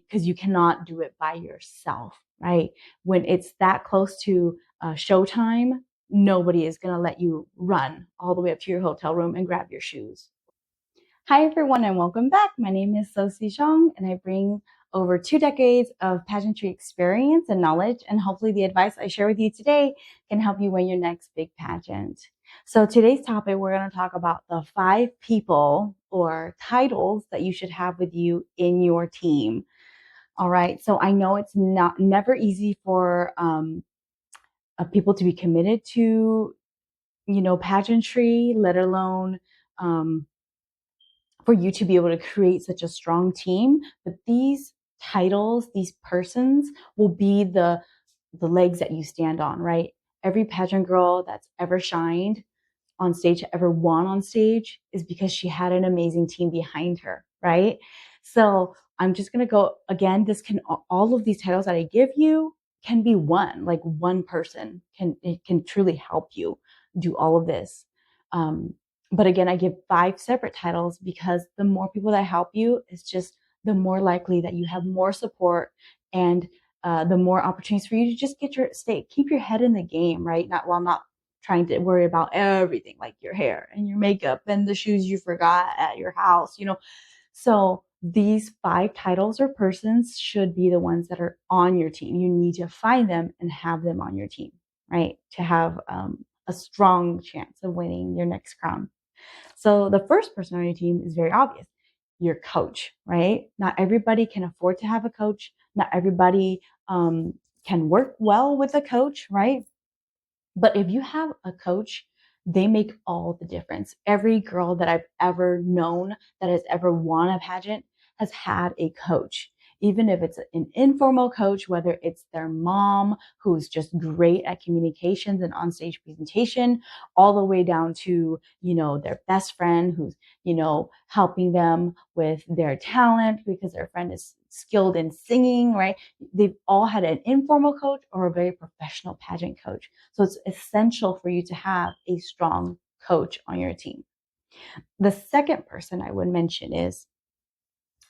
because you cannot do it by yourself, right? When it's that close to showtime, nobody is going to let you run all the way up to your hotel room and grab your shoes. Hi, everyone, and welcome back. My name is Sophie Zhang, and I bring over 2 decades of pageantry experience and knowledge, and hopefully the advice I share with you today can help you win your next big pageant. So today's topic, we're going to talk about the 5 people or titles that you should have with you in your team. All right. So I know it's never easy for people to be committed to, pageantry, let alone for you to be able to create such a strong team. But these titles, these persons will be the legs that you stand on, right? Every pageant girl that's ever shined on stage, ever won on stage, is because she had an amazing team behind her, right? So I'm just going to go again. All of these titles that I give you can be one, like one person can truly help you do all of this. But again, I give 5 separate titles because the more people that help you, it's just the more likely that you have more support and the more opportunities for you to just keep your head in the game, right? Not trying to worry about everything like your hair and your makeup and the shoes you forgot at your house, So these 5 titles or persons should be the ones that are on your team. You need to find them and have them on your team, right? To have a strong chance of winning your next crown. So the first person on your team is very obvious. Your coach, right? Not everybody can afford to have a coach. Not everybody can work well with a coach, right? But if you have a coach, they make all the difference. Every girl that I've ever known that has ever won a pageant has had a coach. Even if it's an informal coach, whether it's their mom, who's just great at communications and onstage presentation, all the way down to, their best friend who's, helping them with their talent because their friend is skilled in singing, right? They've all had an informal coach or a very professional pageant coach. So it's essential for you to have a strong coach on your team. The second person I would mention is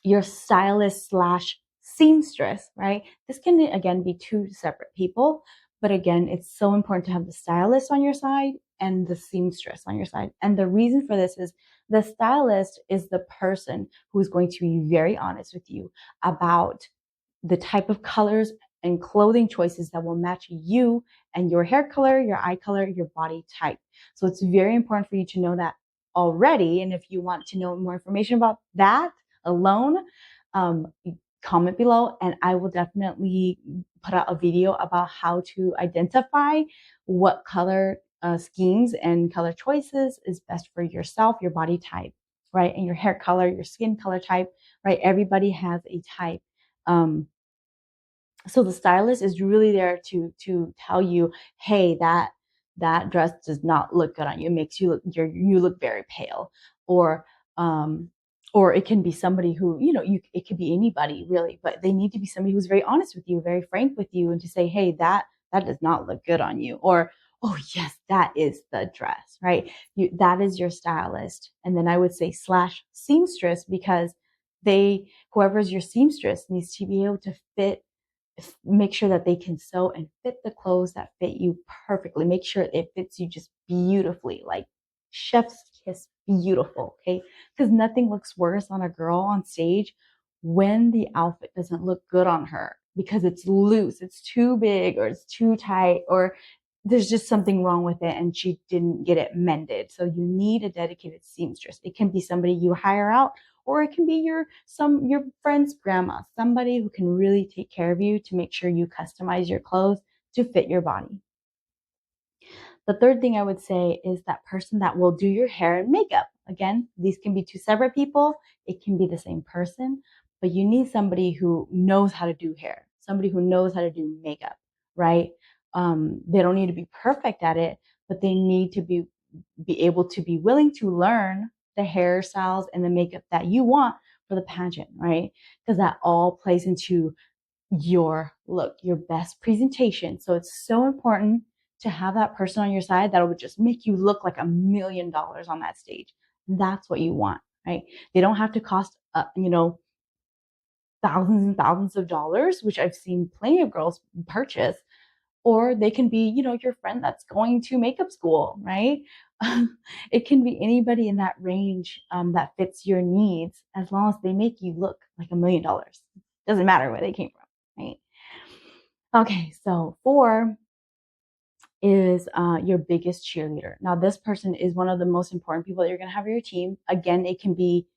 your stylist slash seamstress, right? This can, again, be 2 separate people. But again, it's so important to have the stylist on your side and the seamstress on your side. And the reason for this is the stylist is the person who is going to be very honest with you about the type of colors and clothing choices that will match you and your hair color, your eye color, your body type. So it's very important for you to know that already. And if you want to know more information about that alone, comment below and I will definitely put out a video about how to identify what color schemes and color choices is best for yourself, your body type, right? And your hair color, your skin color type, right? Everybody has a type. So the stylist is really there to tell you, hey, that dress does not look good on you. It makes you look very pale. Or it can be somebody who, it could be anybody really, but they need to be somebody who's very honest with you, very frank with you, and to say, hey, that does not look good on you. Or, oh yes, that is the dress, right? That is your stylist. And then I would say slash seamstress, because whoever's your seamstress needs to be able to make sure that they can sew and fit the clothes that fit you perfectly. Make sure it fits you just beautifully, like chef's kiss beautiful, okay? Because nothing looks worse on a girl on stage when the outfit doesn't look good on her because it's loose, it's too big, or it's too tight, or there's just something wrong with it and she didn't get it mended. So you need a dedicated seamstress. It can be somebody you hire out, or it can be your friend's grandma, somebody who can really take care of you to make sure you customize your clothes to fit your body. The third thing I would say is that person that will do your hair and makeup. Again, these can be 2 separate people. It can be the same person, but you need somebody who knows how to do hair, somebody who knows how to do makeup, right? They don't need to be perfect at it, but they need to be able to be willing to learn the hairstyles and the makeup that you want for the pageant, right? Because that all plays into your look, your best presentation. So it's so important to have that person on your side that would just make you look like $1 million on that stage. That's what you want, right? They don't have to cost, thousands and thousands of dollars, which I've seen plenty of girls purchase, or they can be, your friend that's going to makeup school, right? It can be anybody in that range that fits your needs, as long as they make you look like $1,000,000. Doesn't matter where they came from, right? Okay, so 4 is your biggest cheerleader. Now, this person is one of the most important people that you're going to have on your team. Again, it can be,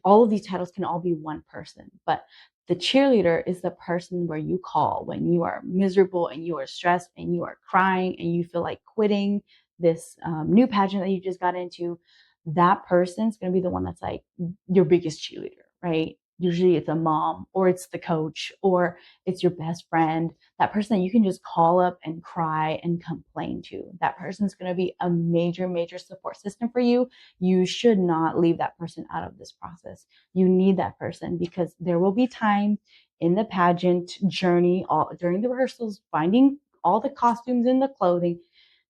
all of these titles can all be one person, but the cheerleader is the person where you call when you are miserable and you are stressed and you are crying and you feel like quitting this new pageant that you just got into. That person's going to be the one that's like your biggest cheerleader, right? Usually it's a mom, or it's the coach, or it's your best friend, that person that you can just call up and cry and complain to. That person's going to be a major, major support system for you. You should not leave that person out of this process. You need that person, because there will be time in the pageant journey, during the rehearsals, finding all the costumes and the clothing.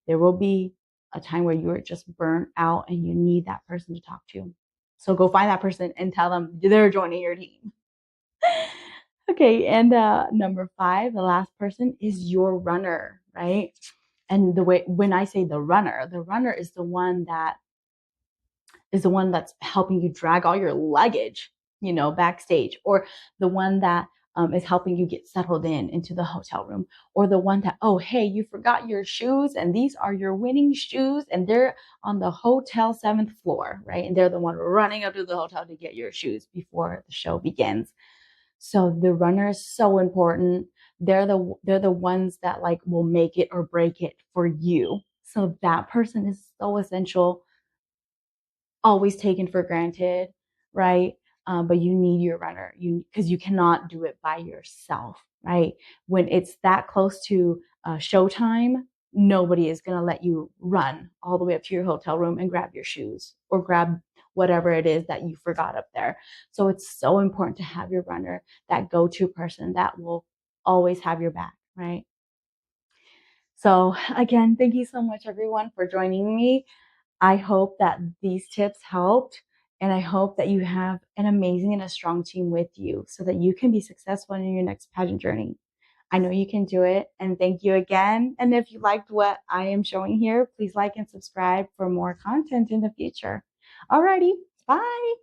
There will be a time where you are just burnt out and you need that person to talk to. So go find that person and tell them they're joining your team. Okay, and number 5, the last person is your runner, right? And when I say the runner is the one that's helping you drag all your luggage, backstage, or the one that is helping you get settled into the hotel room, or the one that, oh, hey, you forgot your shoes, and these are your winning shoes, and they're on the hotel 7th floor, right? And they're the one running up to the hotel to get your shoes before the show begins. So the runner is so important. They're the ones that like will make it or break it for you. So that person is so essential, always taken for granted, right? But you need your runner, because you cannot do it by yourself, right? When it's that close to showtime, nobody is going to let you run all the way up to your hotel room and grab your shoes or grab whatever it is that you forgot up there. So it's so important to have your runner, that go-to person that will always have your back, right? So again, thank you so much, everyone, for joining me. I hope that these tips helped, and I hope that you have an amazing and a strong team with you so that you can be successful in your next pageant journey. I know you can do it, and thank you again. And if you liked what I am showing here, please like and subscribe for more content in the future. Alrighty, bye.